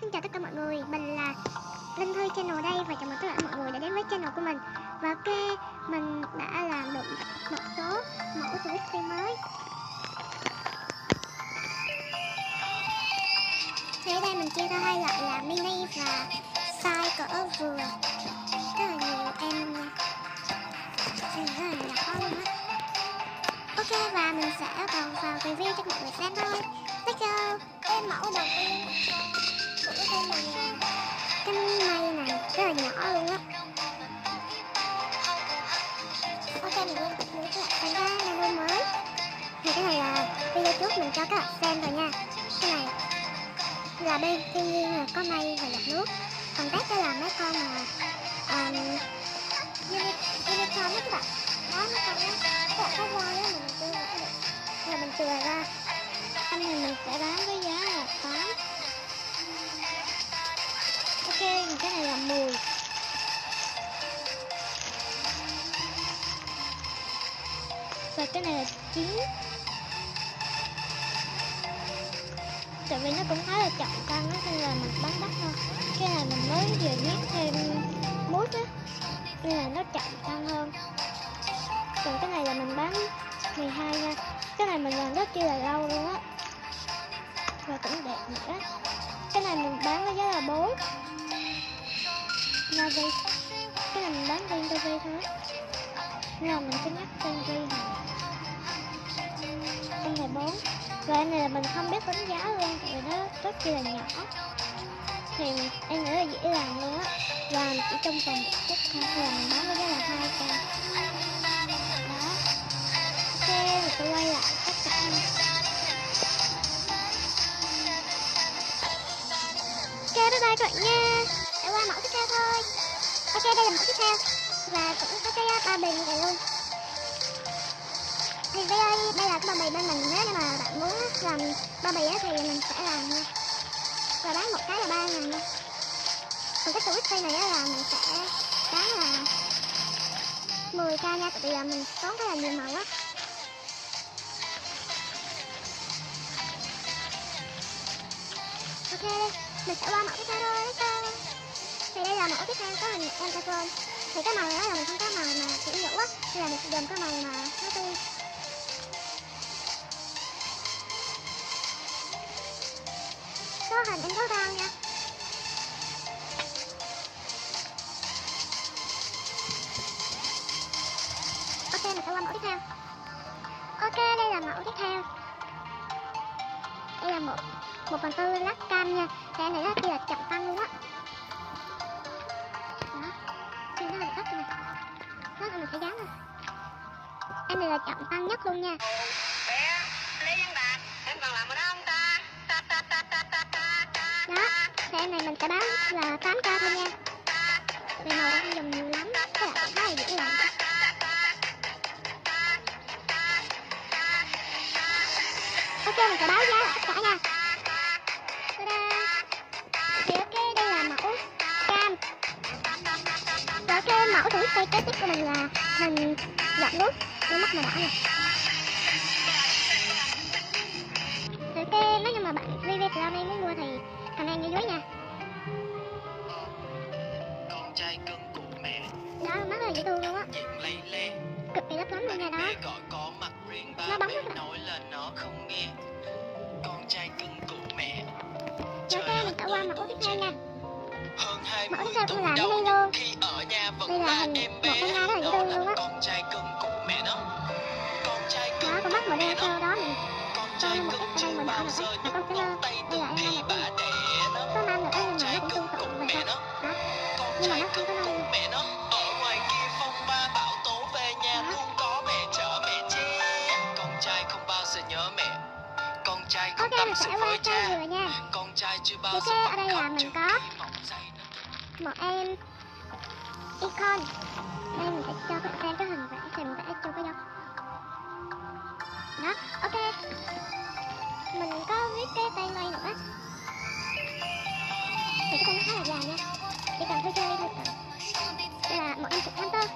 Xin chào tất cả mọi người, mình là Linh Thư Channel đây và chào mừng tất cả mọi người đã đến với channel của mình. Và ok, mình đã làm được một số mẫu Switch mới. Thì ở đây mình chia ra hai loại là mini và size cỡ vừa. Rất là nhiều em nha, em rất là nhỏ luôn á. Ok, và mình sẽ vào review cho mọi người xem thôi. Let's go. Cái mẫu đầu tiên của cái này là cái mây này rất là nhỏ luôn á. Ok, mình liên tục với các bạn xem ra menu mới. Thì cái này là video trước mình cho các bạn xem rồi nha. Cái này là bên thiên nhiên là có mây và giọt nước. Còn test đây là mấy con mà unicorn đó các bạn. Đó, mấy con đó các bạn có voi á, mình chưa ra được. Rồi mình chừa ra. Anh này mình sẽ bán với giá là 8. Ok, cái này là 10. Và cái này là 9. Tại vì nó cũng khá là chậm tăng á, nên là mình bán đắt thôi. Cái này mình mới vừa nhét thêm mút á, nên là nó chậm tăng hơn. Còn cái này là mình bán 12 nha. Cái này mình làm rất chi là lâu luôn á. Và cũng đẹp nữa. Cái này mình bán với giá là 4. Navi. Cái này mình bán riêng cho Vi thôi. Nên là mình cứ nhắc tên Vi này. Em này 4. Và em này là mình không biết đánh giá luôn, tại vì nó rất chi là nhỏ. Thì em nghĩ là dễ làm luôn á. Làm chỉ trong vòng 1 phút thôi. Thì là mình bán với giá là 2k. Đó. Ok, mình sẽ quay lại tất cả. Ok, bye bye các bạn nha. Để qua mẫu tiếp theo thôi. Ok, đây là mẫu tiếp theo. Và cũng có cái bao bì như vậy luôn. Thì đây là cái bao bì bên mình, nếu như mà bạn muốn làm bao bì thì mình sẽ làm nha. Và bán một cái là 3.000 nha. Còn cái Switch này là mình sẽ bán là 10k nha, tại vì là mình có rất là nhiều màu á. Ok, mình sẽ qua mẫu tiếp theo thôi. Thì đây là mẫu tiếp theo có hình Enterprise. Thì cái màu này là mình không có màu mà kiểu nhũ á, thì là mình sẽ dùng cái màu mà nó tươi. Có hình em có bao nha. Ok, mình sẽ qua mẫu tiếp theo. Ok, đây là mẫu tiếp theo. Đây là 1/4 lát cam nha. Cái này rất là chậm tăng luôn á. Đó, thì nó là thấp này. Nó là mình sẽ dán rồi. Em này là chậm tăng nhất luôn nha. Bé, Lý Văn Đạt, em còn làm ở đó không ta? Đó, thì em này mình sẽ bán là 8k thôi nha. Vì màu không dùng nhiều lắm, các bạn cũng khá là dễ làm. Ok, mình sẽ báo giá lại tất cả nha. Ta-da. Thì ok, đây là mẫu cam. Và cái mẫu thử tay kế tiếp của mình là hình giọt nước, đôi mắt màu đỏ này. Thì ok, nếu như mà bạn VV muốn mua thì comment ở dưới nha. Con trai cưng của mẹ. Đó, mắt rất là dễ thương luôn á. Nhìn lây le. Cực kỳ lấp lắm luôn nha đó. Gọi có mặt riêng ba Nó bóng mẹ lắm. nói là nó không nghe. Con trai cưng của mẹ. Ok, mình sẽ qua mẫu tiếp theo nha. Hơn 20 Mẫu tiếp theo cũng là tuổi mini luôn. khi ở nhà vẫn Đây là là hình em một bé. con nai rất là dễ thương luôn á. Con trai cưng của mẹ nó. Con trai cưng Đó, con mắt màu đen sau đó mình con cho trai một cưng ít ở đây màu đỏ nữa. Và con sẽ lơ. Đây là em khi bà này. đẻ nó. Có nam nữa nhưng mà nó cũng tương tự vậy thôi. Đó. Nhưng mà nó không có nâu. Mẹ nó ở ngoài kia phong ba bão tố về nhà luôn có mẹ chở mẹ che. Con trai không bao giờ nhớ mẹ. Con trai không tâm sự với cha. Con trai chưa bao giờ ở đây là mình có một em icon. Đây mình sẽ cho các bạn xem cái hình vẽ thì mình vẽ cho cái dấu. Đó, ok. Mình có viết cái tay mây nữa. Thì cái tay nó khá là dài nha. Chỉ cần hơi chơi thôi. Đây là một em Hunter.